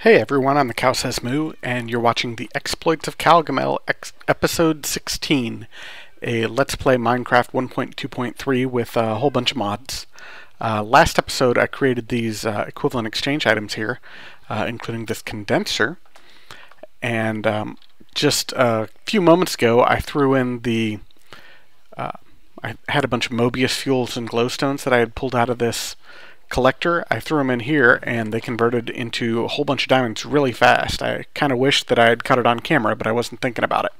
Hey everyone, I'm the Cow Says Moo, and you're watching the Exploits of Cowgamel episode 16, a Let's Play Minecraft 1.2.3 with a whole bunch of mods. Last episode I created these equivalent exchange items here, including this condenser, and just a few moments ago I threw in the I had a bunch of Mobius fuels and glowstones that I had pulled out of this collector. I threw them in here and they converted into a whole bunch of diamonds really fast. I kind of wished that I had caught it on camera, but I wasn't thinking about it.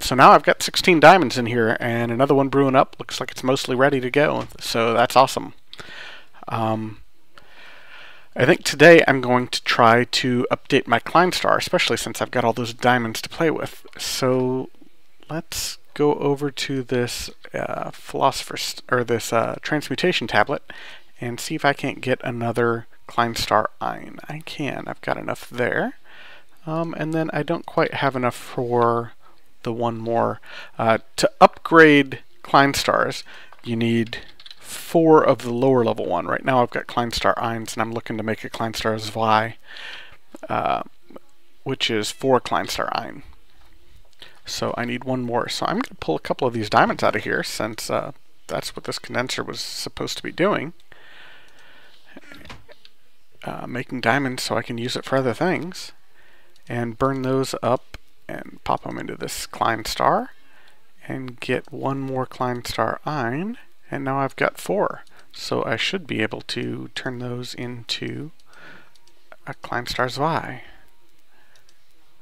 So now I've got 16 diamonds in here and another one brewing up. Looks like it's mostly ready to go, so that's awesome. I think today I'm going to try to update my Klein Star, especially since I've got all those diamonds to play with. So let's go over to this transmutation tablet and see if I can't get another Klein Star iron. I can. I've got enough there. And then I don't quite have enough for the one more. To upgrade Klein Stars, you need 4 of the lower level one. Right now I've got Klein Star irons, and I'm looking to make a Klein Star zwei, which is 4 Klein Star iron. So I need one more. So I'm going to pull a couple of these diamonds out of here, since that's what this condenser was supposed to be doing. Making diamonds so I can use it for other things, and burn those up and pop them into this Klein Star and get one more Klein Star iron, and now I've got 4, so I should be able to turn those into a Klein Star zwei.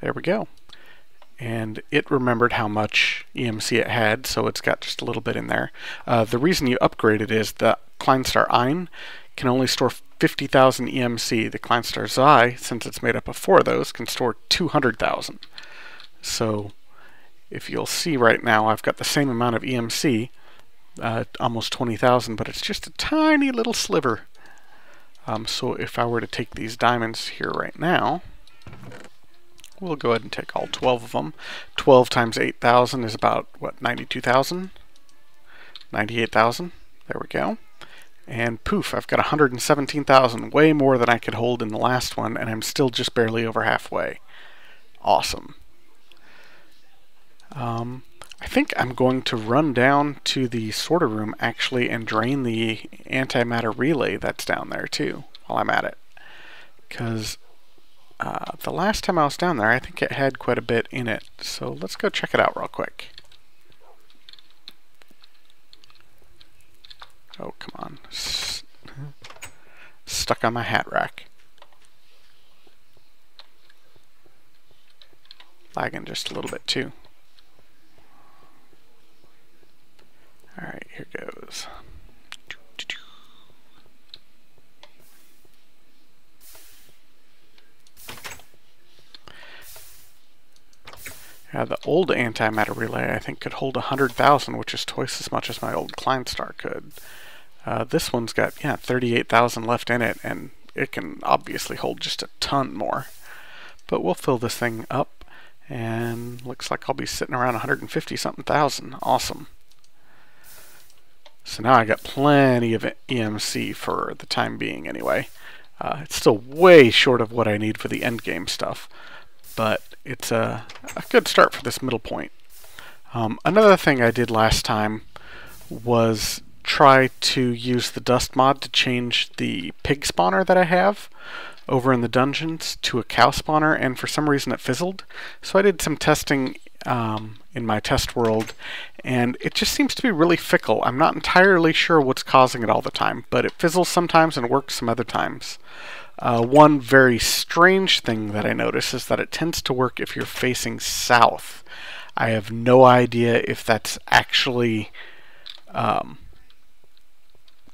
There we go. And it remembered how much EMC it had, so it's got just a little bit in there. The reason you upgrade it is the Klein Star iron can only store 50,000 EMC. The Klein Star zwei, since it's made up of 4 of those, can store 200,000. So if you'll see right now, I've got the same amount of EMC, almost 20,000, but it's just a tiny little sliver. So if I were to take these diamonds here right now, we'll go ahead and take all 12 of them. 12 times 8,000 is about, what, 92,000? 98,000. There we go. And poof, I've got 117,000, way more than I could hold in the last one, and I'm still just barely over halfway. Awesome. I think I'm going to run down to the sorter room, actually, and drain the antimatter relay that's down there, too, while I'm at it. Because the last time I was down there, I think it had quite a bit in it. So let's go check it out real quick. Oh, come on. Stuck on my hat rack. Lagging just a little bit too. Alright, here goes. The old antimatter relay, I think, could hold 100,000, which is twice as much as my old Klein Star could. This one's got, 38,000 left in it, and it can obviously hold just a ton more. But we'll fill this thing up, and looks like I'll be sitting around 150-something thousand. Awesome. So now I got plenty of EMC for the time being, anyway. It's still way short of what I need for the endgame stuff, but it's a good start for this middle point. Another thing I did last time was try to use the dust mod to change the pig spawner that I have over in the dungeons to a cow spawner, and for some reason it fizzled. So I did some testing in my test world, and it just seems to be really fickle. I'm not entirely sure what's causing it all the time, but it fizzles sometimes and works some other times. One very strange thing that I notice is that it tends to work if you're facing south. I have no idea if that's actually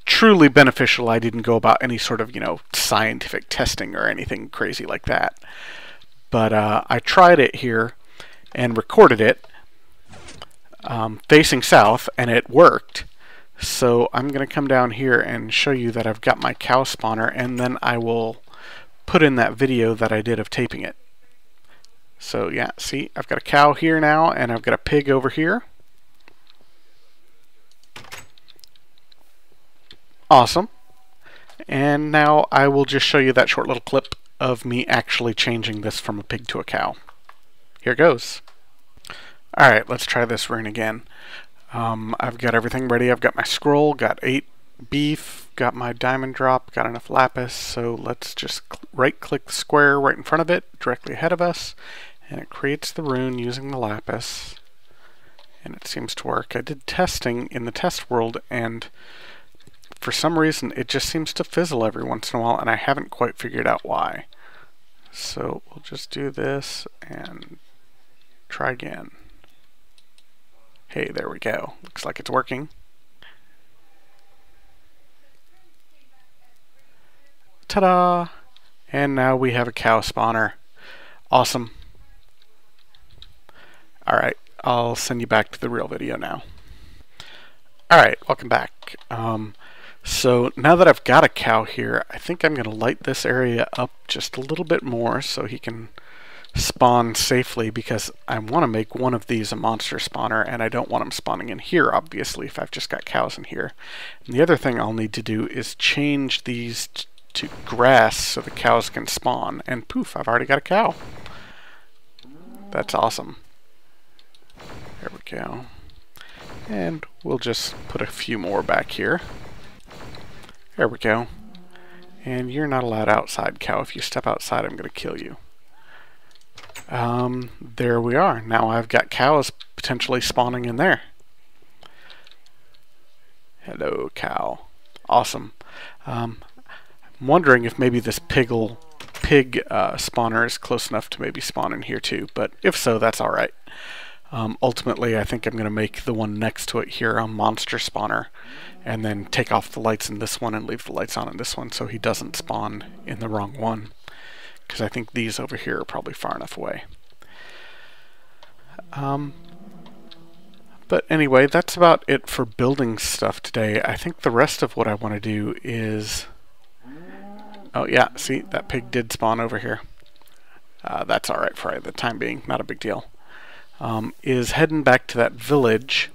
truly beneficial. I didn't go about any sort of, scientific testing or anything crazy like that. But I tried it here and recorded it facing south, and it worked. So I'm going to come down here and show you that I've got my cow spawner, and then I will put in that video that I did of taping it. So yeah, see, I've got a cow here now, and I've got a pig over here. Awesome. And now I will just show you that short little clip of me actually changing this from a pig to a cow. Here goes. Alright, let's try this rune again. I've got everything ready. I've got my scroll, got 8 beef, got my diamond drop, got enough lapis, so let's just right-click the square right in front of it, directly ahead of us, and it creates the rune using the lapis, and it seems to work. I did testing in the test world, and for some reason it just seems to fizzle every once in a while, and I haven't quite figured out why. So we'll just do this and try again. Hey, there we go. Looks like it's working. Ta-da! And now we have a cow spawner. Awesome. Alright, I'll send you back to the real video now. Alright, welcome back. So now that I've got a cow here, I think I'm going to light this area up just a little bit more so he can spawn safely, because I want to make one of these a monster spawner, and I don't want him spawning in here, obviously, if I've just got cows in here. And the other thing I'll need to do is change these to grass so the cows can spawn, and poof, I've already got a cow. That's awesome. There we go. And we'll just put a few more back here. There we go. And you're not allowed outside, cow. If you step outside, I'm going to kill you. There we are. Now I've got cows potentially spawning in there. Hello, cow. Awesome. I'm wondering if maybe this pig spawner is close enough to maybe spawn in here too, but if so, that's alright. Ultimately, I think I'm going to make the one next to it here a monster spawner, and then take off the lights in this one and leave the lights on in this one so he doesn't spawn in the wrong one, because I think these over here are probably far enough away. But anyway, that's about it for building stuff today. I think the rest of what I want to do is... Oh yeah, see, that pig did spawn over here. That's alright for the time being, not a big deal. Is heading back to that village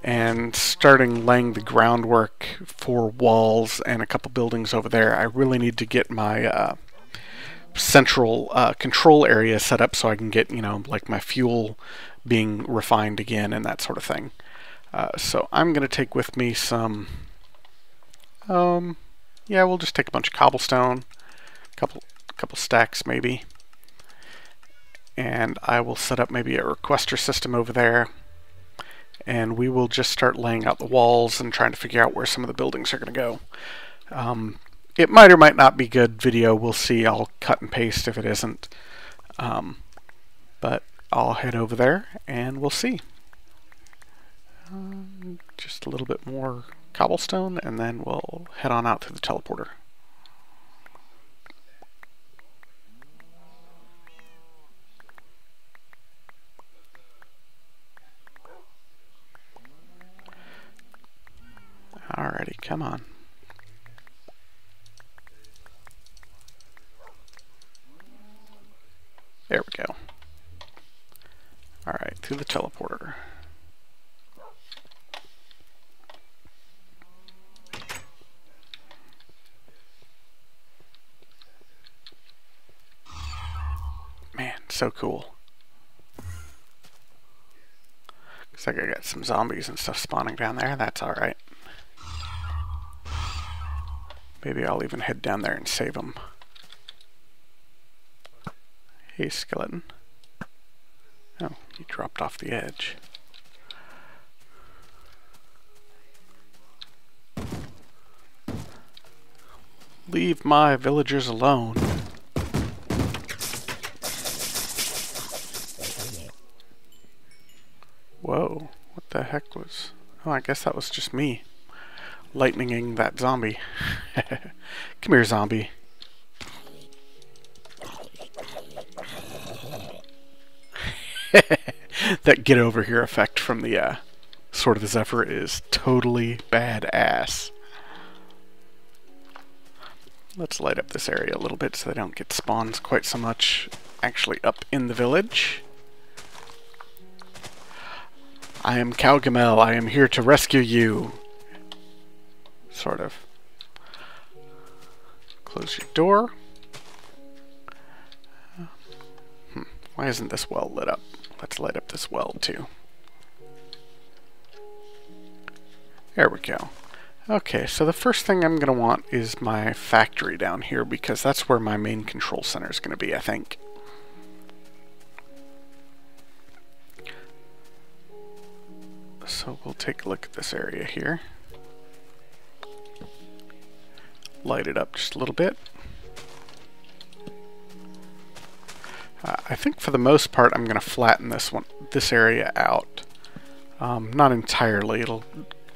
and starting laying the groundwork for walls and a couple buildings over there. I really need to get my central control area set up so I can get, you know, like my fuel being refined again and that sort of thing. So I'm going to take with me some, yeah, we'll just take a bunch of cobblestone, couple stacks maybe, and I will set up maybe a requester system over there, and we will just start laying out the walls and trying to figure out where some of the buildings are going to go. It might or might not be good video, we'll see. I'll cut and paste if it isn't, but I'll head over there and we'll see. Just a little bit more cobblestone and then we'll head on out to the teleporter. Alrighty, come on. There we go. Alright, to the teleporter. Man, so cool. Looks like I got some zombies and stuff spawning down there. That's alright. Maybe I'll even head down there and save them. Hey, skeleton. Oh, he dropped off the edge. Leave my villagers alone. Whoa, what the heck was... Oh, I guess that was just me lightninging that zombie. Come here, zombie. That get over here effect from the Sword of the Zephyr is totally badass. Let's light up this area a little bit so they don't get spawns quite so much actually up in the village. I am Cowgamel, I am here to rescue you. Sort of. Close your door. Why isn't this well lit up? Let's light up this well too. There we go. Okay, so the first thing I'm going to want is my factory down here, because that's where my main control center is going to be, I think. So we'll take a look at this area here. Light it up just a little bit. I think for the most part I'm going to flatten this area out. Not entirely.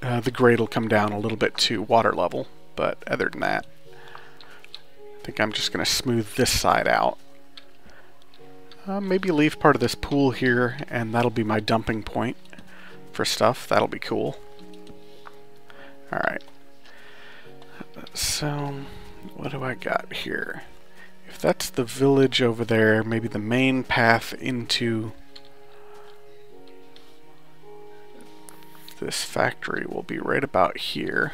The grade will come down a little bit to water level, but other than that, I think I'm just going to smooth this side out. Maybe leave part of this pool here, and that'll be my dumping point for stuff. That'll be cool. Alright. So, what do I got here? If that's the village over there, maybe the main path into this factory will be right about here.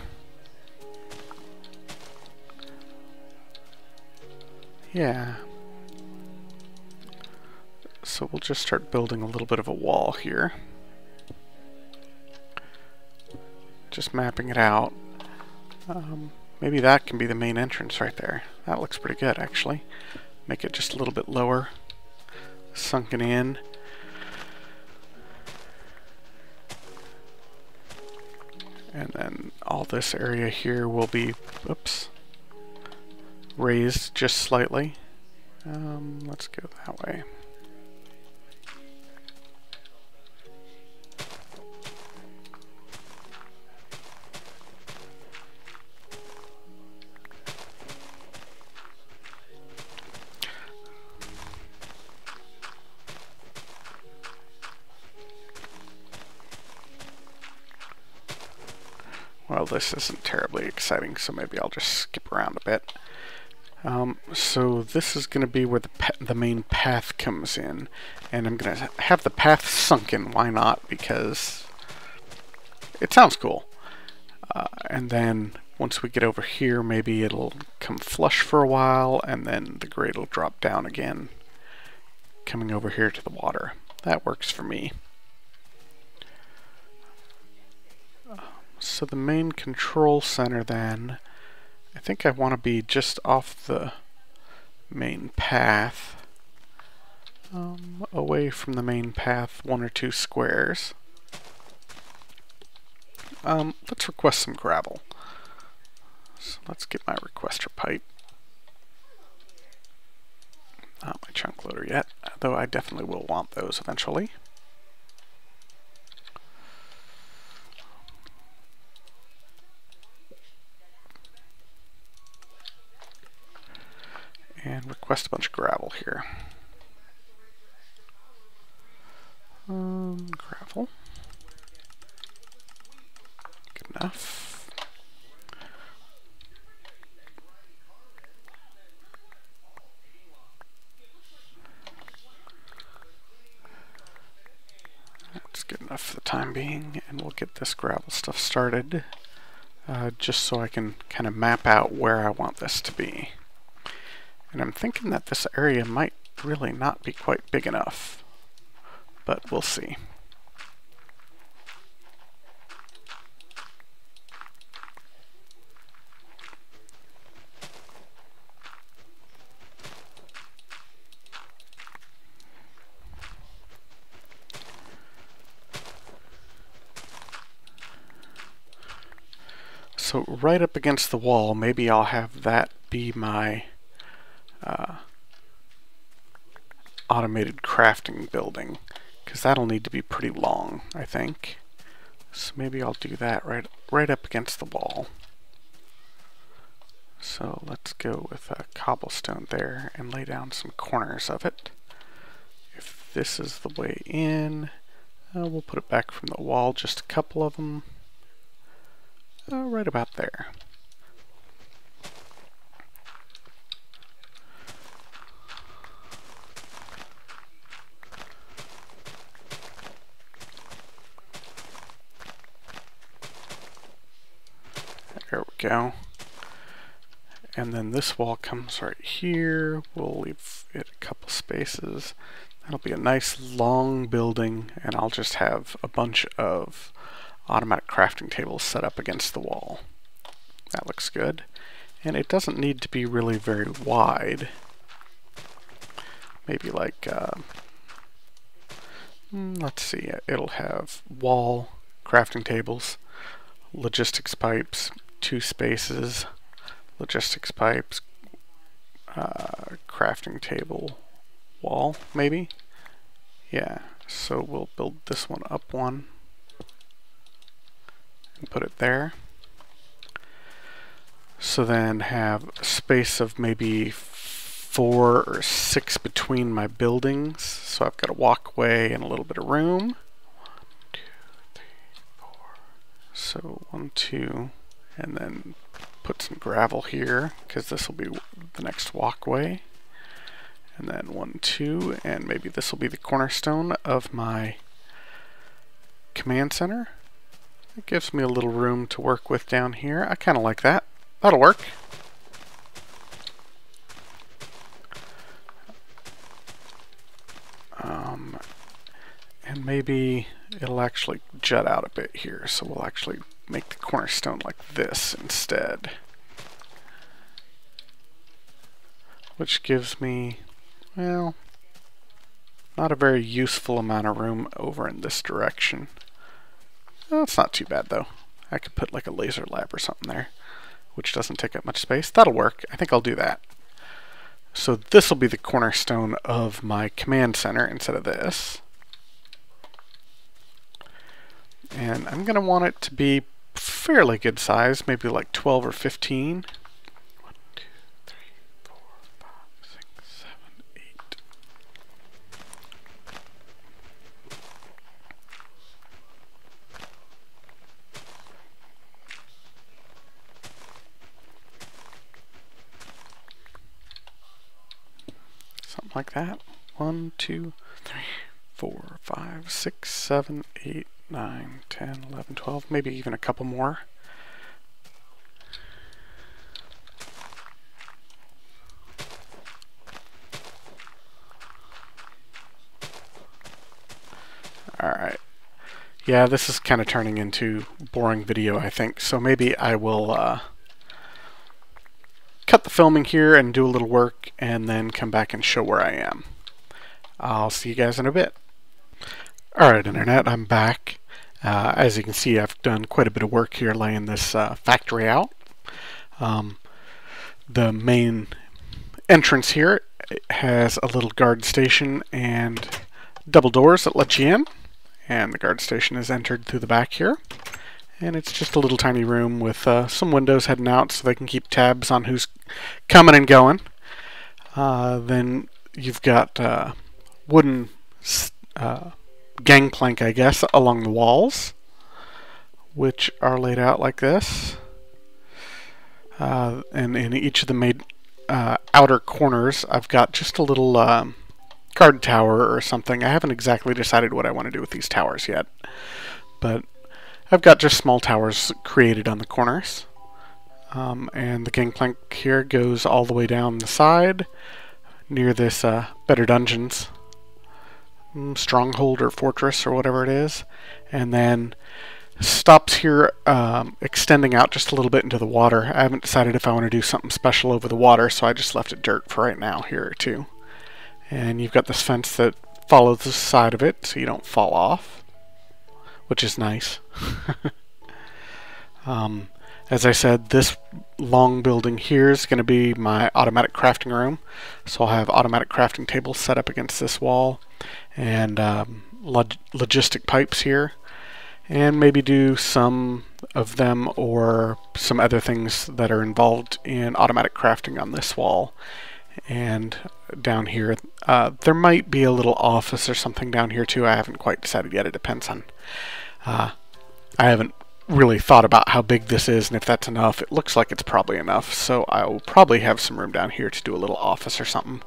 Yeah. So we'll just start building a little bit of a wall here. Just mapping it out. Maybe that can be the main entrance right there. That looks pretty good, actually. Make it just a little bit lower, sunken in. And then all this area here will be, oops, raised just slightly. Let's go that way. Well, this isn't terribly exciting, so maybe I'll just skip around a bit. So this is going to be where the main path comes in, and I'm going to have the path sunken. Why not? Because it sounds cool. And then once we get over here, maybe it'll come flush for a while, and then the grade will drop down again, coming over here to the water. That works for me. So the main control center then, I think I want to be just off the main path, away from the main path 1 or 2 squares. Let's request some gravel. So let's get my requester pipe. Not my chunk loader yet, though I definitely will want those eventually. And request a bunch of gravel here. Gravel. Good enough. That's good enough for the time being, and we'll get this gravel stuff started, just so I can kind of map out where I want this to be. And I'm thinking that this area might really not be quite big enough, but we'll see. So right up against the wall, maybe I'll have that be my automated crafting building, because that'll need to be pretty long, I think. So maybe I'll do that right up against the wall. So let's go with a cobblestone there and lay down some corners of it. If this is the way in, we'll put it back from the wall, just a couple of them, right about there. There we go. And then this wall comes right here. We'll leave it a couple spaces. That'll be a nice long building, and I'll just have a bunch of automatic crafting tables set up against the wall. That looks good. And it doesn't need to be really very wide. Maybe like, let's see, it'll have wall crafting tables, logistics pipes, 2 spaces, logistics pipes, crafting table, wall, maybe? Yeah, so we'll build this one up one and put it there. So then have a space of maybe 4 or 6 between my buildings. So I've got a walkway and a little bit of room. 1, 2, 3, 4. So 1, 2, and then put some gravel here because this will be the next walkway. And then 1, 2, and maybe this will be the cornerstone of my command center. It gives me a little room to work with down here. I kind of like that. That'll work. And maybe it'll actually jut out a bit here, so we'll actually make the cornerstone like this instead. Which gives me, well, not a very useful amount of room over in this direction. Well, it's not too bad though. I could put like a laser lab or something there, which doesn't take up much space. That'll work. I think I'll do that. So this will be the cornerstone of my command center instead of this. And I'm going to want it to be fairly good size, maybe like 12 or 15. 1, 2, 3, 4, 5, 6, 7, 8. Something like that. 1, 2, 3, 4, 5, 6, 7, 8, 9, 10, 11, 12, maybe even a couple more. Alright. Yeah, this is kind of turning into boring video, I think, so maybe I will cut the filming here and do a little work and then come back and show where I am. I'll see you guys in a bit. Alright, Internet, I'm back. As you can see, I've done quite a bit of work here laying this factory out. The main entrance here has a little guard station and double doors that let you in. And the guard station is entered through the back here. And it's just a little tiny room with some windows heading out so they can keep tabs on who's coming and going. Then you've got wooden gangplank, I guess, along the walls, which are laid out like this. And in each of the outer corners, I've got just a little guard tower or something. I haven't exactly decided what I want to do with these towers yet, but I've got just small towers created on the corners. And the gangplank here goes all the way down the side near this Better Dungeons stronghold or fortress or whatever it is, and then stops here extending out just a little bit into the water. I haven't decided if I want to do something special over the water, so I just left it dirt for right now here too. And you've got this fence that follows the side of it so you don't fall off, which is nice. As I said, this long building here is going to be my automatic crafting room, so I'll have automatic crafting tables set up against this wall and logistic pipes here, and maybe do some of them or some other things that are involved in automatic crafting on this wall. And down here, there might be a little office or something down here too. I haven't quite decided yet. It depends on, I haven't really thought about how big this is and if that's enough. It looks like it's probably enough, so I will probably have some room down here to do a little office or something,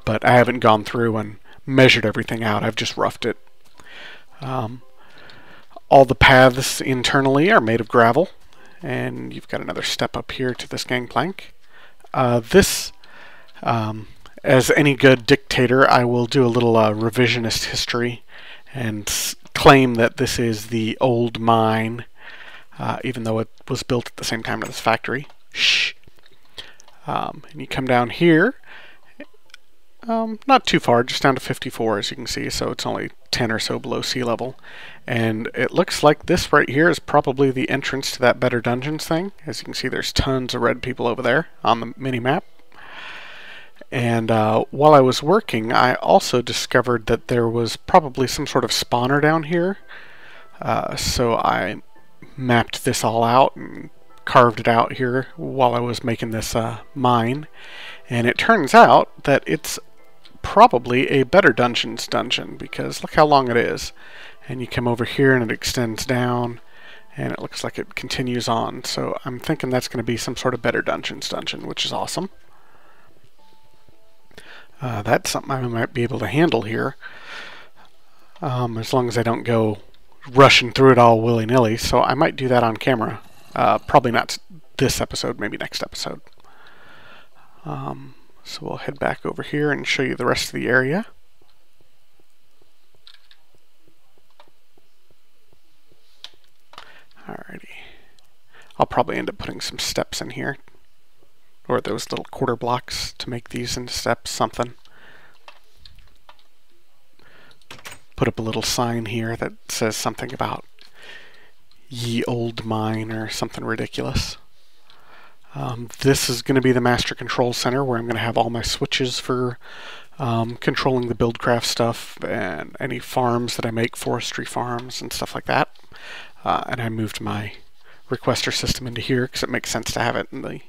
but I haven't gone through and measured everything out. I've just roughed it. All the paths internally are made of gravel, and you've got another step up here to this gangplank. This As any good dictator, I will do a little revisionist history and claim that this is the old mine, even though it was built at the same time as this factory. Shh. And you come down here, not too far, just down to 54 as you can see, so it's only 10 or so below sea level. And it looks like this right here is probably the entrance to that Better Dungeons thing. As you can see, there's tons of red people over there on the mini-map. And while I was working, I also discovered that there was probably some sort of spawner down here. So I mapped this all out and carved it out here while I was making this mine. And it turns out that it's probably a Better Dungeons dungeon, because look how long it is. And you come over here and it extends down, and it looks like it continues on. So I'm thinking that's going to be some sort of Better Dungeons dungeon, which is awesome. That's something I might be able to handle here, as long as I don't go rushing through it all willy-nilly. So I might do that on camera. Probably not this episode, maybe next episode. So we'll head back over here and show you the rest of the area. Alrighty. I'll probably end up putting some steps in here, or those little quarter blocks to make these into steps, something. Put up a little sign here that says something about ye old mine or something ridiculous. This is going to be the Master Control Center, where I'm going to have all my switches for controlling the Buildcraft stuff and any farms that I make, forestry farms and stuff like that. And I moved my requester system into here because it makes sense to have it in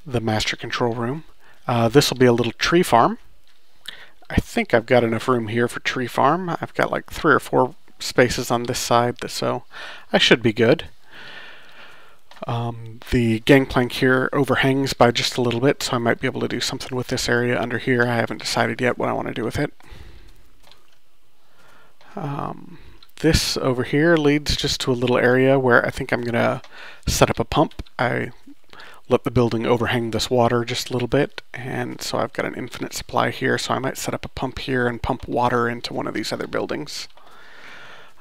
the Master Control room. This will be a little tree farm. I think I've got enough room here for tree farm. I've got like 3 or 4 spaces on this side, so I should be good. The gangplank here overhangs by just a little bit, so I might be able to do something with this area under here. I haven't decided yet what I want to do with it. This over here leads just to a little area where I think I'm going to set up a pump. I let the building overhang this water just a little bit, and so I've got an infinite supply here, so I might set up a pump here and pump water into one of these other buildings.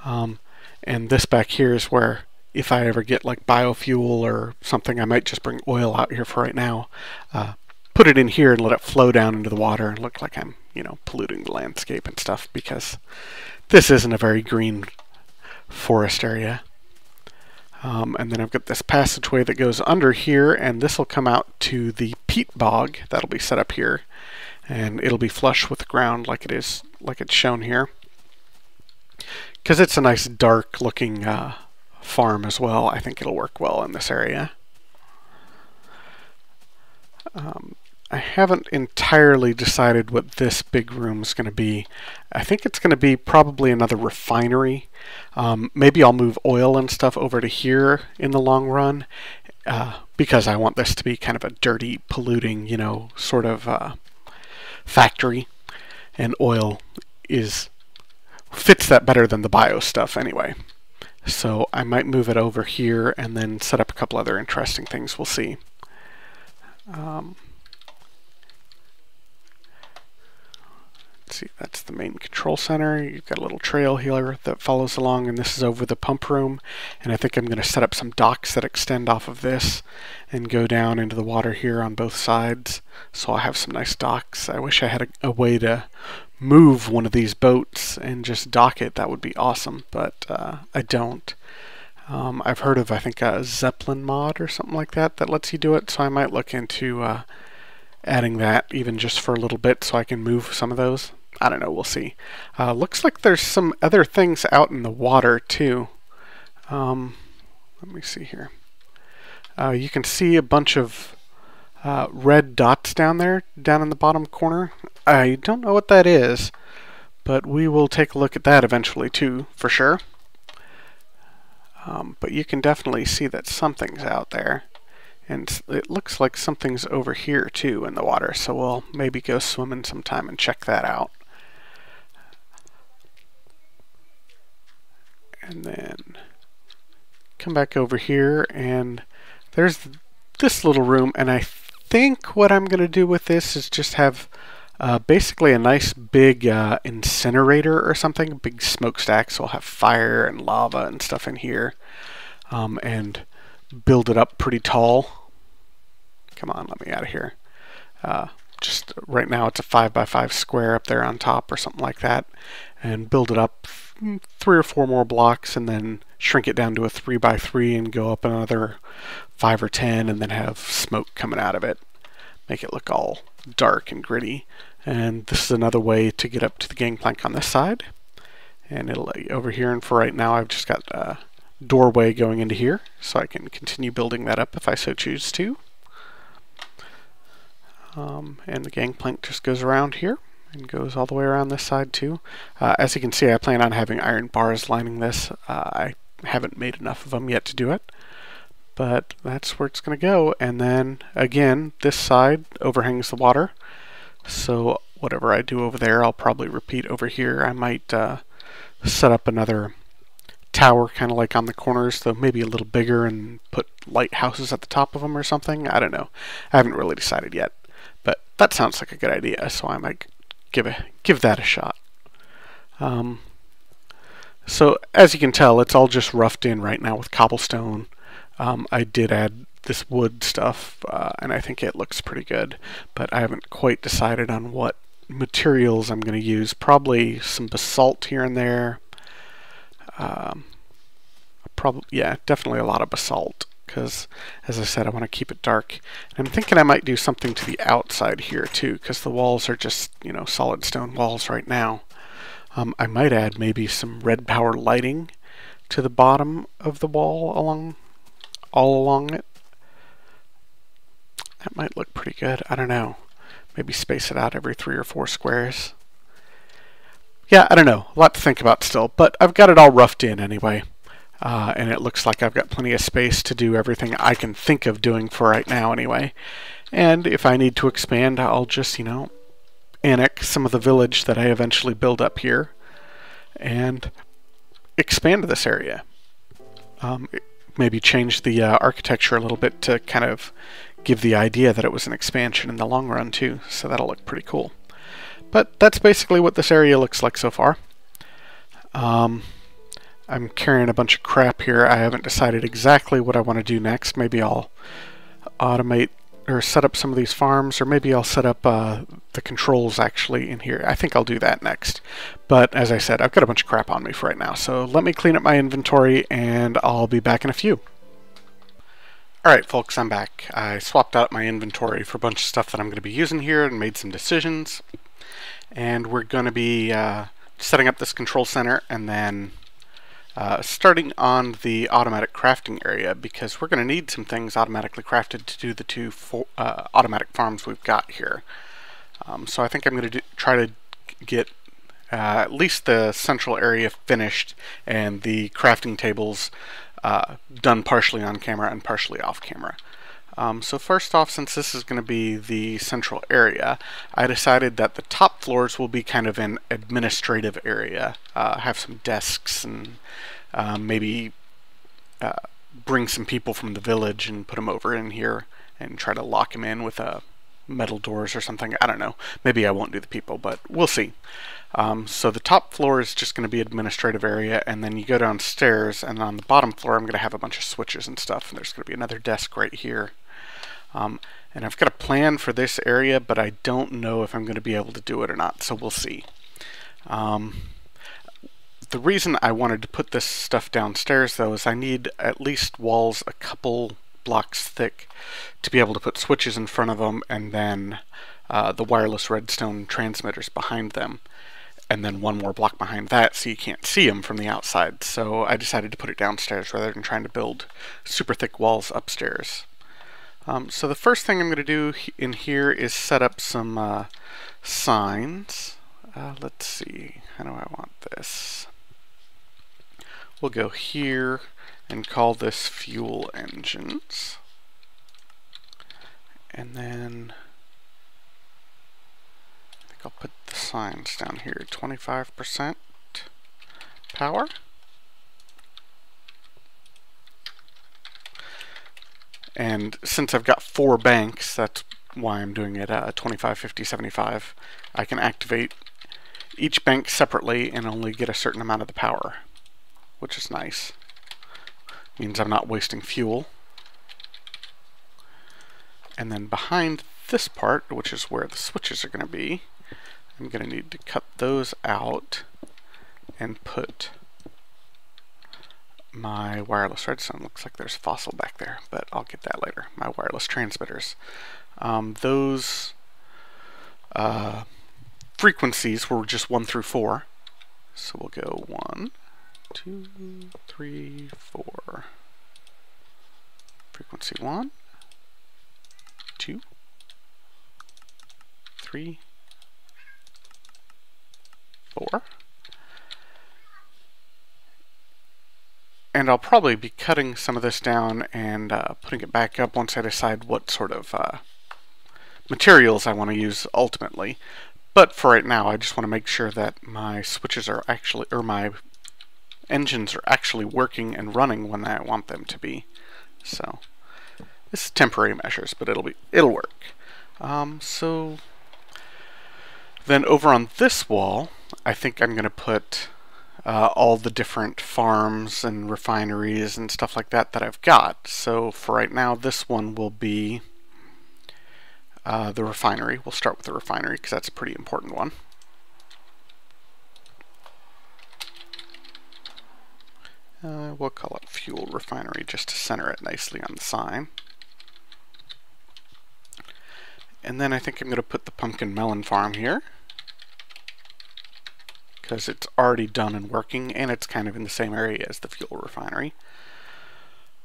And this back here is where, if I ever get like biofuel or something, I might just bring oil out here for right now. Put it in here and let it flow down into the water and look like I'm, polluting the landscape and stuff, because this isn't a very green forest area. And then I've got this passageway that goes under here, and this will come out to the peat bog that'll be set up here, and it'll be flush with the ground like it's shown here, because it's a nice dark looking farm as well. I think it'll work well in this area. I haven't entirely decided what this big room is going to be. I think it's going to be probably another refinery. Maybe I'll move oil and stuff over to here in the long run, because I want this to be kind of a dirty, polluting, sort of factory. And oil fits that better than the bio stuff anyway. So I might move it over here and then set up a couple other interesting things. We'll see. Let's see, that's the main control center. You've got a little trail here that follows along, and this is over the pump room. And I think I'm going to set up some docks that extend off of this and go down into the water here on both sides. So I'll have some nice docks. I wish I had a way to move one of these boats and just dock it. That would be awesome, but I don't. I've heard of, I think, a Zeppelin mod or something like that that lets you do it, so I might look into adding that even just for a little bit so I can move some of those. I don't know, we'll see. Looks like there's some other things out in the water too. Let me see here. You can see a bunch of red dots down there, down in the bottom corner. I don't know what that is, but we will take a look at that eventually too, for sure. But you can definitely see that something's out there. And it looks like something's over here too in the water, so we'll maybe go swimming sometime and check that out. And then come back over here, and there's this little room, and I think what I'm going to do with this is just have basically a nice big incinerator or something, a big smokestack, so I'll have fire and lava and stuff in here, and build it up pretty tall. Come on, let me out of here. Just right now it's a 5x5 square up there on top or something like that, and build it up 3 or 4 more blocks and then shrink it down to a 3x3 and go up another 5 or 10 and then have smoke coming out of it. Make it look all dark and gritty. And this is another way to get up to the gangplank on this side. And it'll over here, and for right now I've just got a doorway going into here, so I can continue building that up if I so choose to. And the gangplank just goes around here and goes all the way around this side too. As you can see, I plan on having iron bars lining this. I haven't made enough of them yet to do it, but that's where it's going to go. And then again, this side overhangs the water, so whatever I do over there I'll probably repeat over here. I might set up another tower kind of like on the corners, though maybe a little bigger, and put lighthouses at the top of them or something. I don't know. I haven't really decided yet, but that sounds like a good idea, so I might give that a shot. So as you can tell, it's all just roughed in right now with cobblestone. I did add this wood stuff, and I think it looks pretty good, but I haven't quite decided on what materials I'm going to use. Probably some basalt here and there. Yeah, definitely a lot of basalt, because as I said, I want to keep it dark. And I'm thinking I might do something to the outside here too, because the walls are just, you know, solid stone walls right now. I might add maybe some red power lighting to the bottom of the wall all along it. That might look pretty good. I don't know. Maybe space it out every 3 or 4 squares. Yeah, I don't know. A lot to think about still, but I've got it all roughed in anyway. And it looks like I've got plenty of space to do everything I can think of doing for right now anyway. And if I need to expand, I'll just, you know, annex some of the village that I eventually build up here and expand this area. Maybe change the architecture a little bit to kind of give the idea that it was an expansion in the long run too, so that'll look pretty cool. But that's basically what this area looks like so far. I'm carrying a bunch of crap here. I haven't decided exactly what I want to do next. Maybe I'll automate or set up some of these farms, or maybe I'll set up the controls actually in here. I think I'll do that next. But as I said, I've got a bunch of crap on me for right now, so let me clean up my inventory and I'll be back in a few. Alright folks, I'm back. I swapped out my inventory for a bunch of stuff that I'm going to be using here and made some decisions. And we're going to be setting up this control center and then starting on the automatic crafting area, because we're going to need some things automatically crafted to do the 2 automatic farms we've got here. So I think I'm going to try to get at least the central area finished and the crafting tables done partially on camera and partially off camera. So first off, since this is going to be the central area, I decided that the top floors will be kind of an administrative area. Have some desks and maybe bring some people from the village and put them over in here and try to lock them in with metal doors or something. I don't know. Maybe I won't do the people, but we'll see. So the top floor is just going to be administrative area, and then you go downstairs, and on the bottom floor I'm going to have a bunch of switches and stuff, and there's going to be another desk right here. And I've got a plan for this area, but I don't know if I'm going to be able to do it or not, so we'll see. The reason I wanted to put this stuff downstairs, though, is I need at least walls a couple blocks thick to be able to put switches in front of them, and then the wireless redstone transmitters behind them, and then one more block behind that so you can't see them from the outside. So I decided to put it downstairs rather than trying to build super thick walls upstairs. So the first thing I'm going to do in here is set up some signs. Let's see, how do I want this? We'll go here and call this fuel engines. And then I think I'll put the signs down here, 25% power. And since I've got 4 banks, that's why I'm doing it 25, 50, 75. I can activate each bank separately and only get a certain amount of the power, which is nice. Means I'm not wasting fuel. And then behind this part, which is where the switches are going to be, I'm going to need to cut those out and put my wireless redstone. Looks like there's fossil back there, but I'll get that later. My wireless transmitters. Those frequencies were just 1 through 4. So we'll go 1, 2, 3, 4. Frequency 1, 2, 3, 4. And I'll probably be cutting some of this down and putting it back up once I decide what sort of materials I want to use ultimately. But for right now, I just want to make sure that my switches are actually, or my engines are actually working and running when I want them to be. So this is temporary measures, but it'll work. So then over on this wall, I think I'm going to put all the different farms and refineries and stuff like that that I've got. So for right now, this one will be the refinery. We'll start with the refinery because that's a pretty important one. We'll call it fuel refinery just to center it nicely on the sign. And then I think I'm going to put the pumpkin melon farm here, because it's already done and working, and it's kind of in the same area as the fuel refinery.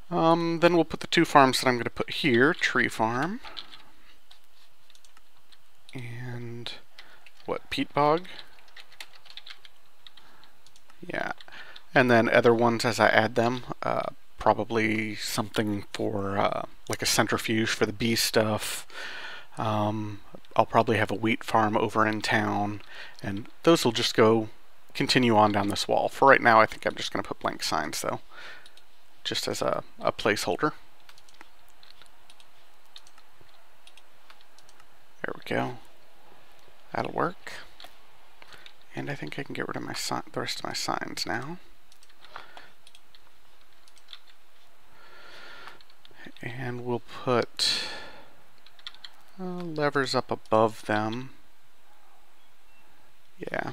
Then we'll put the 2 farms that I'm going to put here, tree farm, and what, peat bog? Yeah, and then other ones as I add them, probably something for like a centrifuge for the bee stuff. I'll probably have a wheat farm over in town, and those will just continue on down this wall. For right now, I think I'm just going to put blank signs, though, just as a placeholder. There we go. That'll work. And I think I can get rid of the rest of my signs now. And we'll put levers up above them. Yeah.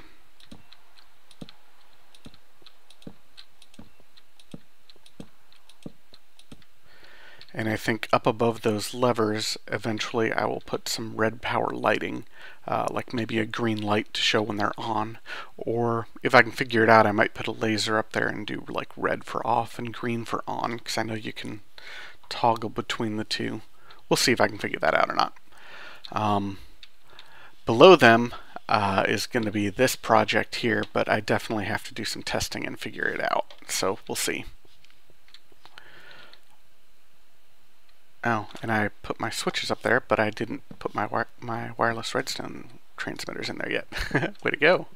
And I think up above those levers, eventually I will put some red power lighting, like maybe a green light to show when they're on. Or if I can figure it out, I might put a laser up there and do like red for off and green for on, because I know you can toggle between the two. We'll see if I can figure that out or not. Below them is going to be this project here, but I definitely have to do some testing and figure it out. So we'll see. Oh, and I put my switches up there, but I didn't put my wireless redstone transmitters in there yet. Way to go.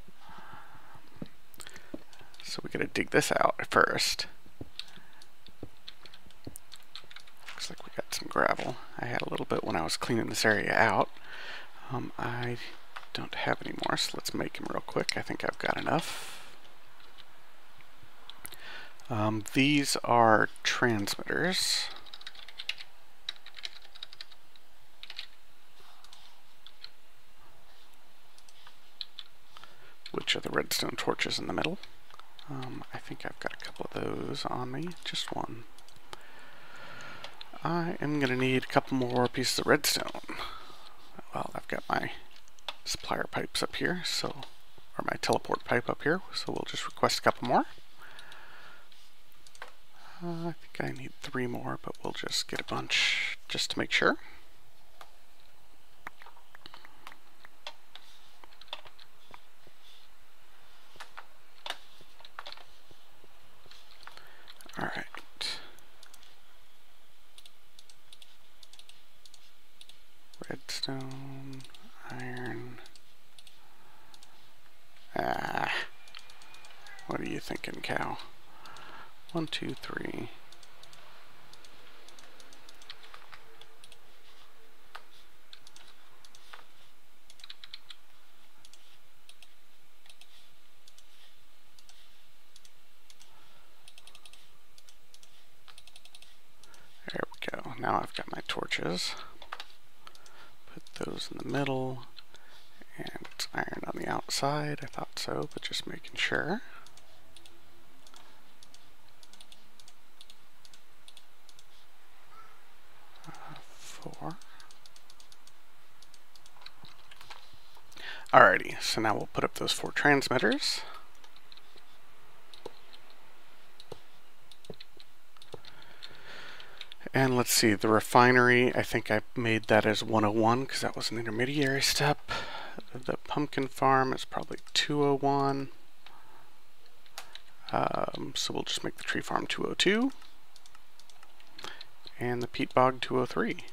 So we gotta dig this out first. Looks like we got some gravel. I had a little bit when I was cleaning this area out. I don't have any more, so let's make them real quick. I think I've got enough. These are transmitters. Which are the redstone torches in the middle. I think I've got a couple of those on me, just one. I am going to need a couple more pieces of redstone. Well, I've got my supplier pipes up here, or my teleport pipe up here, so we'll just request a couple more. I think I need 3 more, but we'll just get a bunch just to make sure. Alright. Redstone, iron. What are you thinking, cow? 1, 2, 3. now I've got my torches. Put those in the middle, and it's iron on the outside. I thought so, but just making sure. Four. Alrighty, so now we'll put up those 4 transmitters. And let's see, the refinery, I think I made that as 101 because that was an intermediary step. The pumpkin farm is probably 201. So we'll just make the tree farm 202. And the peat bog 203.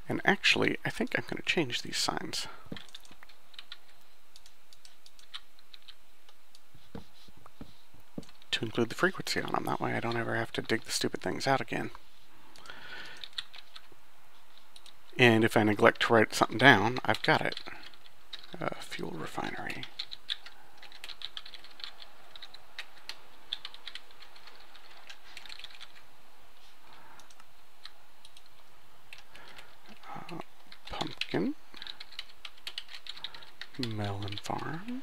And actually, I think I'm going to change these signs. To include the frequency on them. That way I don't ever have to dig the stupid things out again. And if I neglect to write something down, I've got it. Fuel refinery. Pumpkin. Melon farm.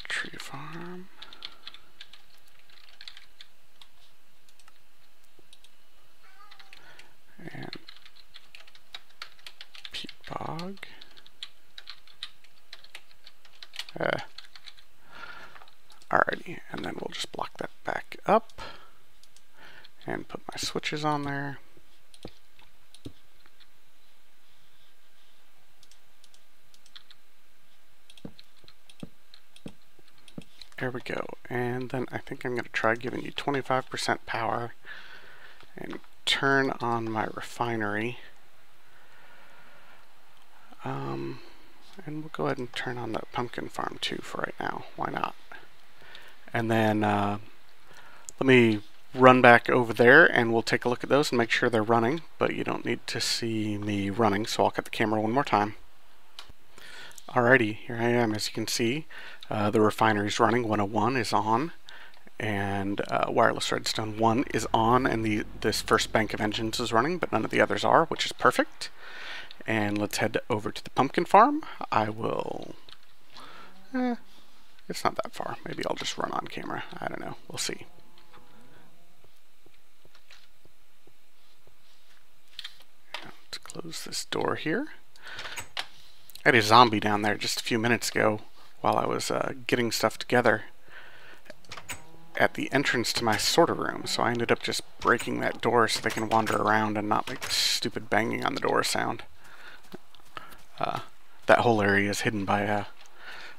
Tree farm. And peat bog. Alrighty, and then we'll just block that back up and put my switches on there. There we go. And then I think I'm going to try giving you 25% power and turn on my refinery. And we'll go ahead and turn on the pumpkin farm too for right now. Why not? And then let me run back over there and we'll take a look at those and make sure they're running, but you don't need to see me running, so I'll cut the camera one more time. Alrighty, here I am. As you can see, the refinery's running. 101 is on, and wireless redstone 1 is on, and this first bank of engines is running, but none of the others are, which is perfect. And let's head over to the pumpkin farm. I will... it's not that far. Maybe I'll just run on camera. I don't know. We'll see. Let's close this door here. I had a zombie down there just a few minutes ago while I was getting stuff together at the entrance to my sorter room, so I ended up just breaking that door so they can wander around and not make the stupid banging on the door sound. That whole area is hidden by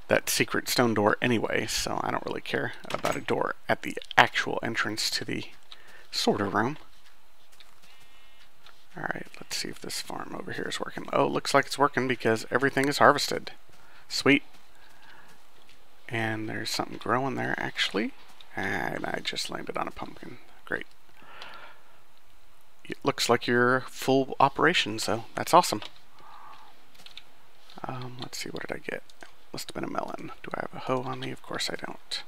that secret stone door anyway, so I don't really care about a door at the actual entrance to the sorter room. Alright, let's see if this farm over here is working. Oh, looks like it's working because everything is harvested. Sweet. And there's something growing there, actually. And I just landed on a pumpkin. Great. It looks like you're full operation, so that's awesome. Let's see, what did I get? Must have been a melon. Do I have a hoe on me? Of course I don't.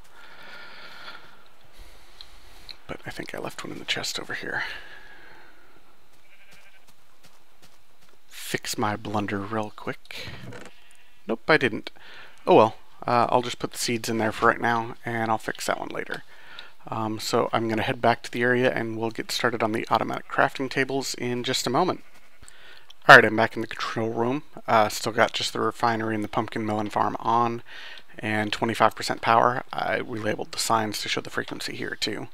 But I think I left one in the chest over here. Fix my blunder real quick. Nope, I didn't. Oh well, I'll just put the seeds in there for right now, and I'll fix that one later. So I'm going to head back to the area, and we'll get started on the automatic crafting tables in just a moment. Alright, I'm back in the control room. Still got just the refinery and the pumpkin melon farm on, and 25% power. I relabeled the signs to show the frequency here too.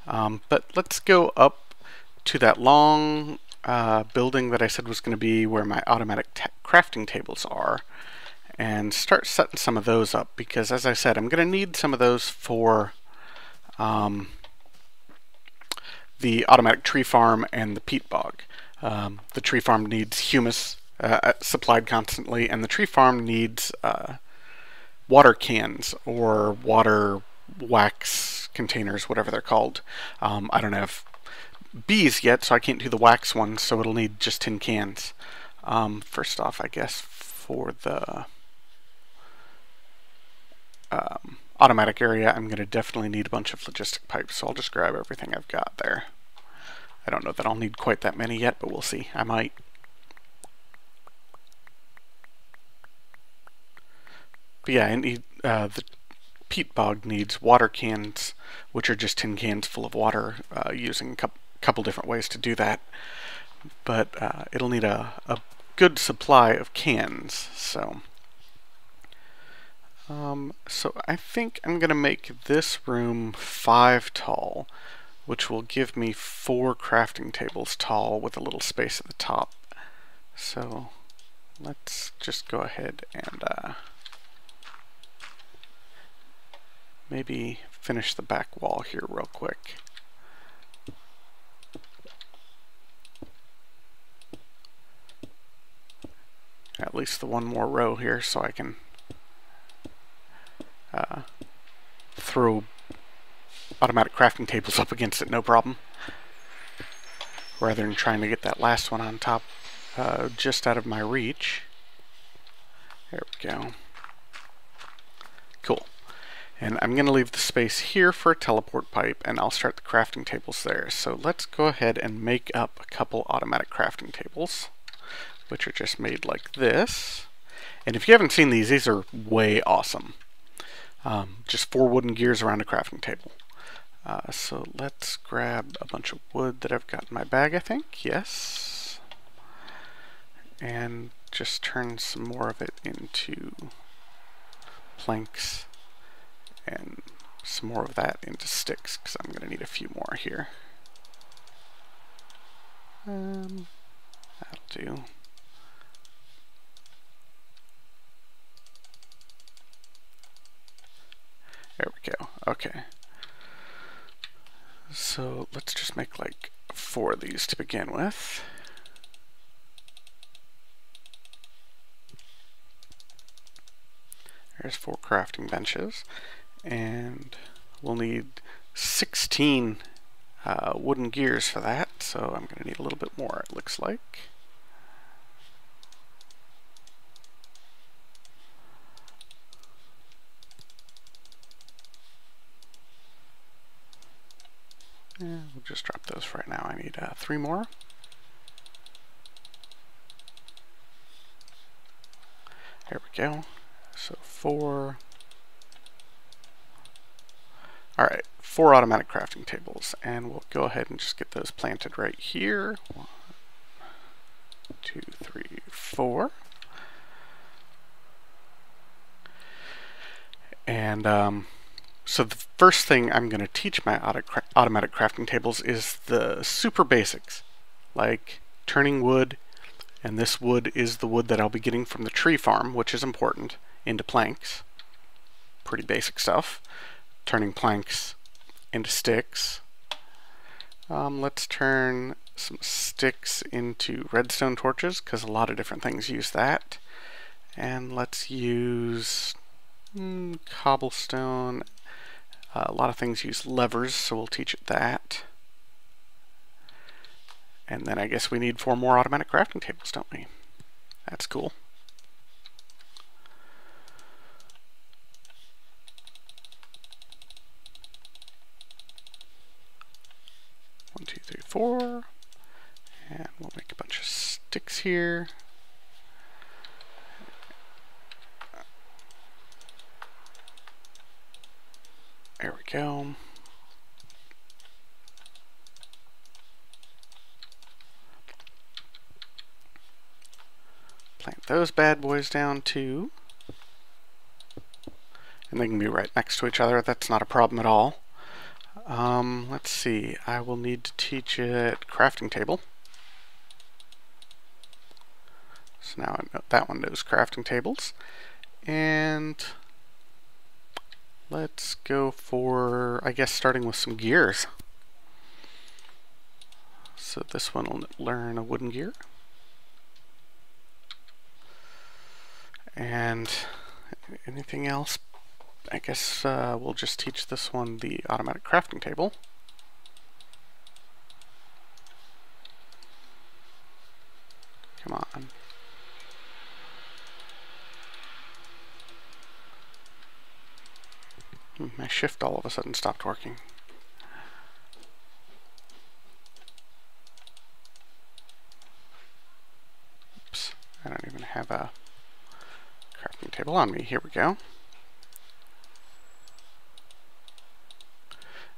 But let's go up to that long building that I said was going to be where my automatic crafting tables are, and start setting some of those up, because as I said, I'm going to need some of those for the automatic tree farm and the peat bog. The tree farm needs humus supplied constantly, and the tree farm needs water cans or water wax containers, whatever they're called. I don't have bees yet, so I can't do the wax ones, so it'll need just tin cans. First off, I guess for the automatic area, I'm going to definitely need a bunch of logistic pipes, so I'll just grab everything I've got there. I don't know that I'll need quite that many yet, but we'll see. I might. But yeah, I need, the peat bog needs water cans, which are just tin cans full of water, using a couple different ways to do that. But it'll need a good supply of cans, so I think I'm going to make this room 5 tall, which will give me 4 crafting tables tall with a little space at the top. So let's just go ahead and maybe finish the back wall here real quick. At least the one more row here, so I can throw automatic crafting tables up against it, no problem. Rather than trying to get that last one on top just out of my reach. There we go. Cool. And I'm going to leave the space here for a teleport pipe, and I'll start the crafting tables there. So let's go ahead and make up a couple automatic crafting tables, which are just made like this. And if you haven't seen these are way awesome. Just 4 wooden gears around a crafting table. So let's grab a bunch of wood that I've got in my bag, I think. Yes. And just turn some more of it into planks, and some more of that into sticks, because I'm going to need a few more here. That'll do. There we go. Okay. So let's just make like 4 of these to begin with. There's 4 crafting benches. And we'll need 16 wooden gears for that, so I'm going to need a little bit more, it looks like. Yeah, we'll just drop those for right now. I need 3 more. There we go. So 4. Alright, 4 automatic crafting tables, and we'll go ahead and just get those planted right here. 1, 2, 3, 4. And so the first thing I'm going to teach my automatic crafting tables is the super basics, like turning wood, and this wood is the wood that I'll be getting from the tree farm, which is important, into planks. Pretty basic stuff. Turning planks into sticks. Let's turn some sticks into redstone torches, because a lot of different things use that. And let's use cobblestone. A lot of things use levers, so we'll teach it that. And then I guess we need 4 more automatic crafting tables, don't we? That's cool. One, 2, 3, 4. And we'll make a bunch of sticks here. There we go. Plant those bad boys down too. And they can be right next to each other. That's not a problem at all. Let's see. I will need to teach it crafting table. So now I know that one knows crafting tables. And let's go for, I guess, starting with some gears. So this one will learn a wooden gear. And anything else? I guess we'll just teach this one the automatic crafting table. Come on. my shift all of a sudden stopped working. Oops, I don't even have a crafting table on me. Here we go.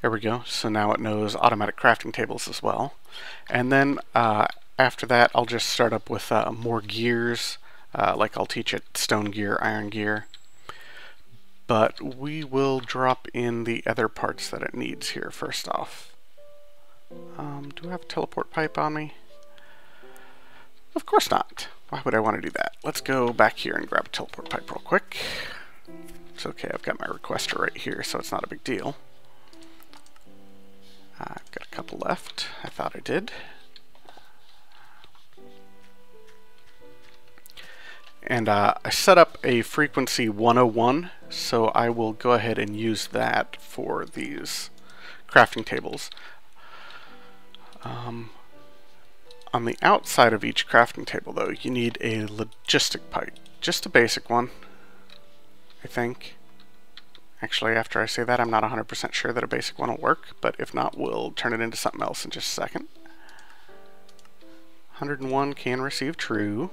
There we go. So now it knows automatic crafting tables as well. And then after that, I'll just start up with more gears. Like I'll teach it stone gear, iron gear. But we will drop in the other parts that it needs here first off. Do I have a teleport pipe on me? Of course not. Why would I want to do that? Let's go back here and grab a teleport pipe real quick. It's okay, I've got my requester right here, so it's not a big deal. I've got a couple left. I thought I did. And I set up a frequency 101, so I will go ahead and use that for these crafting tables. On the outside of each crafting table, though, you need a logistic pipe. Just a basic one, I think. Actually, after I say that, I'm not 100% sure that a basic one will work, but if not, we'll turn it into something else in just a second. 101 can receive true.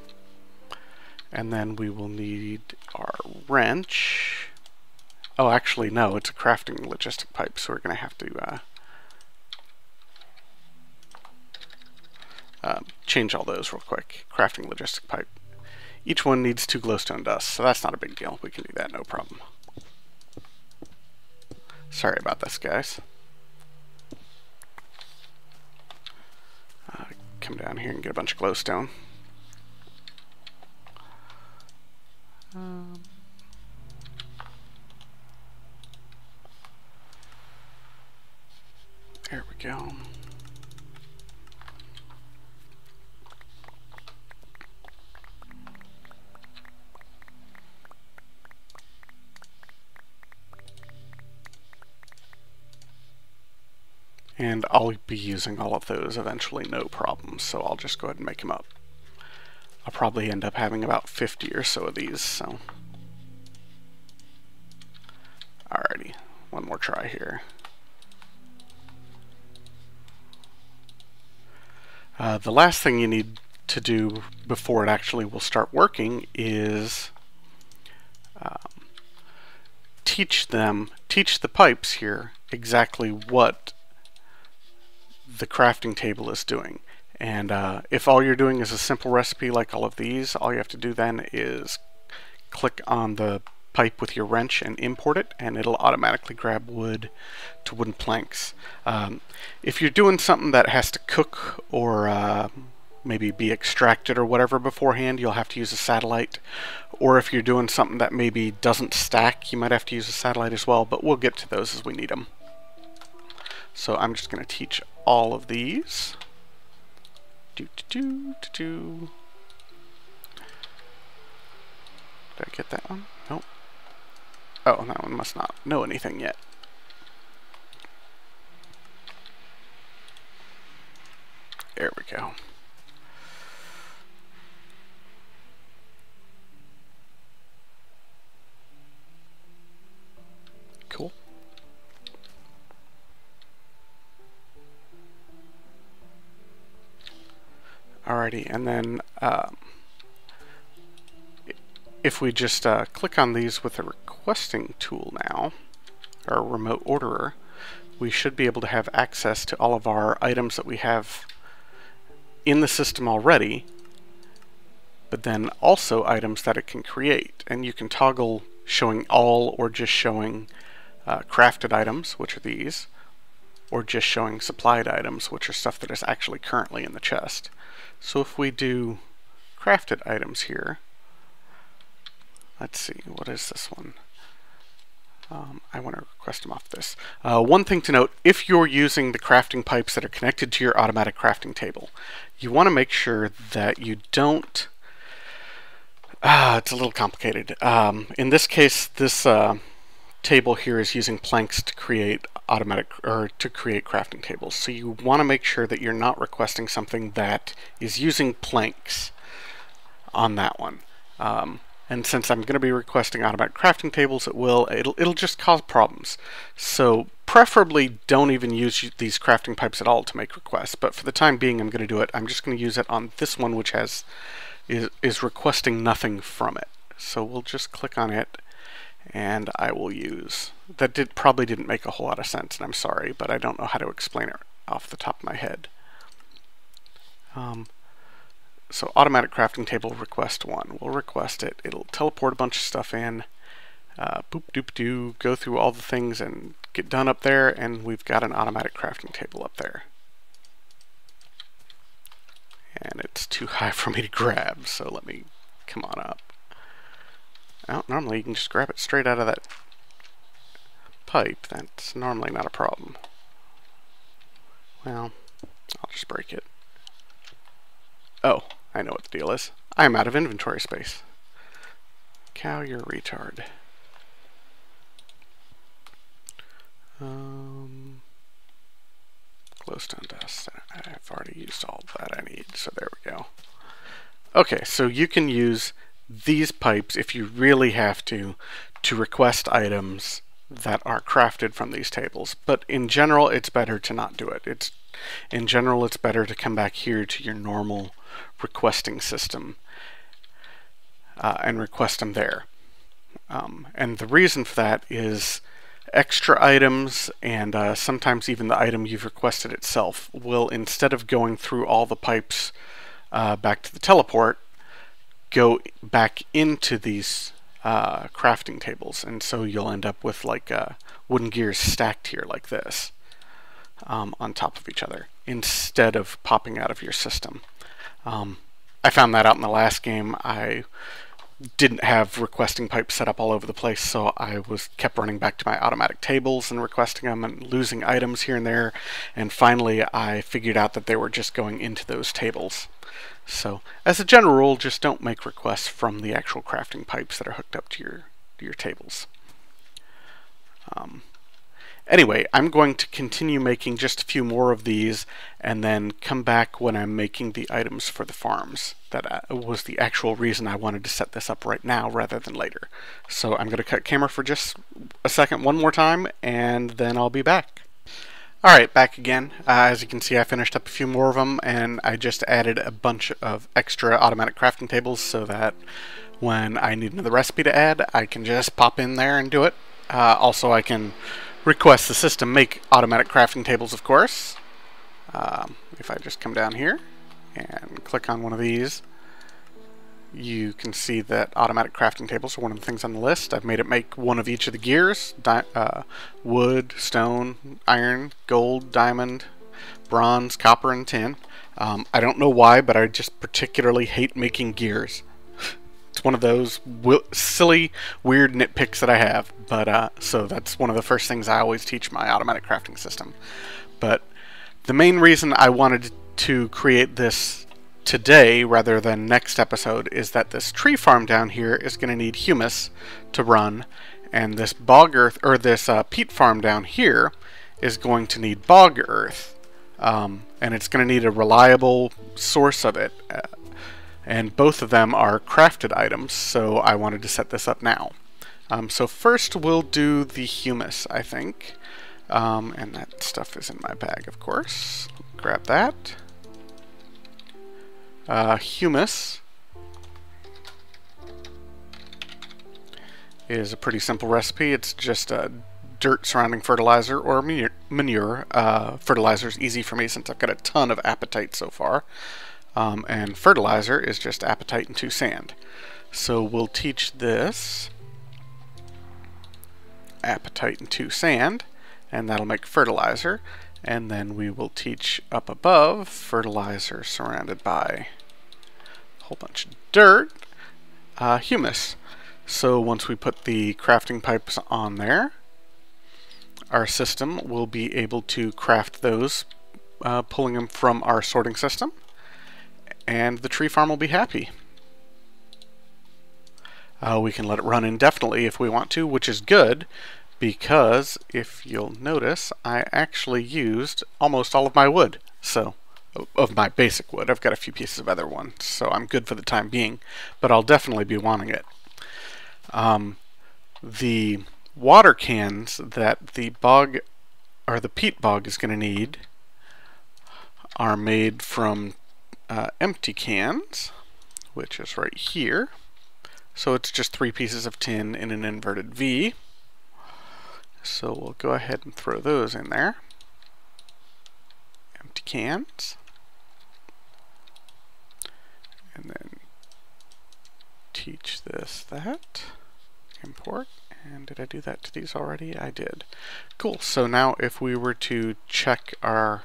And then we will need our wrench. Oh, actually, no, it's a crafting logistic pipe, so we're going to have to change all those real quick. Crafting logistic pipe. Each one needs 2 glowstone dust, so that's not a big deal. We can do that, no problem. Sorry about this, guys. Come down here and get a bunch of glowstone. There we go. And I'll be using all of those eventually, no problem, so I'll just go ahead and make them up. I'll probably end up having about 50 or so of these, so. Alrighty, one more try here. The last thing you need to do before it actually will start working is teach the pipes here exactly what the crafting table is doing. And if all you're doing is a simple recipe like all of these, all you have to do then is click on the pipe with your wrench and import it, and it'll automatically grab wood to wooden planks. If you're doing something that has to cook or maybe be extracted or whatever beforehand, you'll have to use a satellite. Or if you're doing something that maybe doesn't stack, you might have to use a satellite as well, but we'll get to those as we need them. So I'm just going to teach all of these. Did I get that one? Nope. Oh, that one must not know anything yet. There we go. Cool. Alrighty, and then if we just click on these with a requesting tool now, or remote orderer, we should be able to have access to all of our items that we have in the system already, but then also items that it can create. And you can toggle showing all or just showing crafted items, which are these, or just showing supplied items, which are stuff that is actually currently in the chest. So if we do crafted items here, let's see, what is this one? I want to request them off this. One thing to note, if you're using the crafting pipes that are connected to your automatic crafting table, you want to make sure that you don't... it's a little complicated. In this case, this table here is using planks to create crafting tables. So you want to make sure that you're not requesting something that is using planks on that one. And since I'm going to be requesting automatic crafting tables, it'll just cause problems. So preferably don't even use these crafting pipes at all to make requests. But for the time being, I'm going to do it. I'm just going to use it on this one, which is requesting nothing from it. So we'll just click on it, and I will use that. Probably didn't make a whole lot of sense, and I'm sorry, but I don't know how to explain it off the top of my head. So automatic crafting table request 1. We'll request it. It'll teleport a bunch of stuff in. Boop doop doo. Go through all the things and get done up there, and we've got an automatic crafting table up there. And it's too high for me to grab, so let me come on up. Well, normally you can just grab it straight out of that pipe. That's normally not a problem. Well, I'll just break it. Oh, I know what the deal is. I'm out of inventory space. Cow, you're a retard. Glowstone dust. I've already used all that I need, so there we go. Okay, so you can use these pipes if you really have to request items that are crafted from these tables. But in general, it's better to not do it. In general, it's better to come back here to your normal requesting system and request them there. And the reason for that is extra items, and sometimes even the item you've requested itself will, instead of going through all the pipes back to the teleport, go back into these crafting tables, and so you'll end up with like wooden gears stacked here like this on top of each other instead of popping out of your system. I found that out in the last game. I didn't have requesting pipes set up all over the place, so I kept running back to my automatic tables and requesting them and losing items here and there, and finally I figured out that they were just going into those tables. So as a general rule, just don't make requests from the actual crafting pipes that are hooked up to your tables. Anyway, I'm going to continue making just a few more of these and then come back when I'm making the items for the farms. That was the actual reason I wanted to set this up right now rather than later. So I'm going to cut camera for just a second one more time, and then I'll be back. Alright, back again. As you can see, I finished up a few more of them, and I just added a bunch of extra automatic crafting tables so that when I need another recipe to add, I can just pop in there and do it. Also, I can request the system make automatic crafting tables, of course. If I just come down here and click on one of these, you can see that automatic crafting tables are one of the things on the list. I've made it make one of each of the gears: wood, stone, iron, gold, diamond, bronze, copper, and tin. I don't know why, but I just particularly hate making gears. It's one of those silly, weird nitpicks that I have, but so that's one of the first things I always teach my automatic crafting system. But the main reason I wanted to create this today rather than next episode is that this tree farm down here is going to need humus to run, and this bog earth, or this peat farm down here, is going to need bog earth, and it's going to need a reliable source of it. And both of them are crafted items, so I wanted to set this up now. So first we'll do the humus, I think. And that stuff is in my bag, of course. Grab that. Humus is a pretty simple recipe. It's just dirt surrounding fertilizer or manure. Fertilizer is easy for me since I've got a ton of apatite so far. And fertilizer is just apatite and 2 sand. So we'll teach this apatite and 2 sand, and that'll make fertilizer. And then we will teach up above fertilizer surrounded by a whole bunch of dirt, humus. So once we put the crafting pipes on there, our system will be able to craft those, pulling them from our sorting system. And the tree farm will be happy. We can let it run indefinitely if we want to, which is good, because if you'll notice, I actually used almost all of my wood. So, of my basic wood. I've got a few pieces of other ones, so I'm good for the time being, but I'll definitely be wanting it. The water cans that the bog or the peat bog is going to need are made from empty cans, which is right here. So it's just 3 pieces of tin in an inverted V. So we'll go ahead and throw those in there. Empty cans. And then teach this that. Import. And did I do that to these already? I did. Cool. So now if we were to check our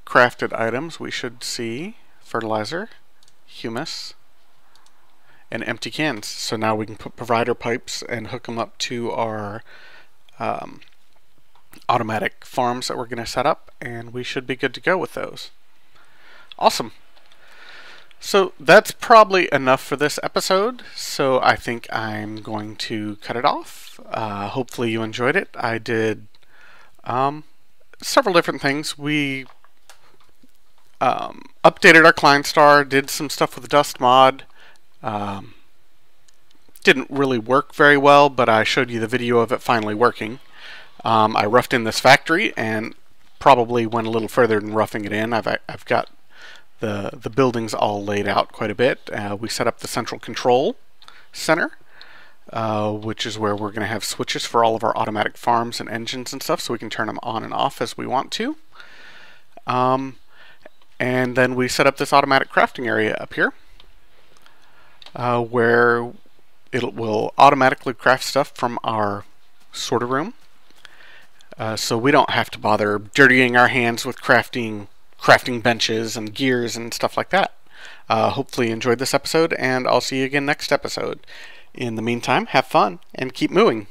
crafted items, we should see fertilizer, humus, and empty cans. So now we can put provider pipes and hook them up to our automatic farms that we're going to set up, and we should be good to go with those. Awesome. So that's probably enough for this episode, so I think I'm going to cut it off. Hopefully you enjoyed it. I did several different things. We updated our Klein Star, did some stuff with the dust mod. Didn't really work very well, but I showed you the video of it finally working. I roughed in this factory and probably went a little further than roughing it in. I've got the buildings all laid out quite a bit. We set up the central control center, which is where we're going to have switches for all of our automatic farms and engines and stuff, so we can turn them on and off as we want to. And then we set up this automatic crafting area up here, where it will automatically craft stuff from our sorter room. So we don't have to bother dirtying our hands with crafting benches and gears and stuff like that. Hopefully you enjoyed this episode, and I'll see you again next episode. In the meantime, have fun and keep mooing.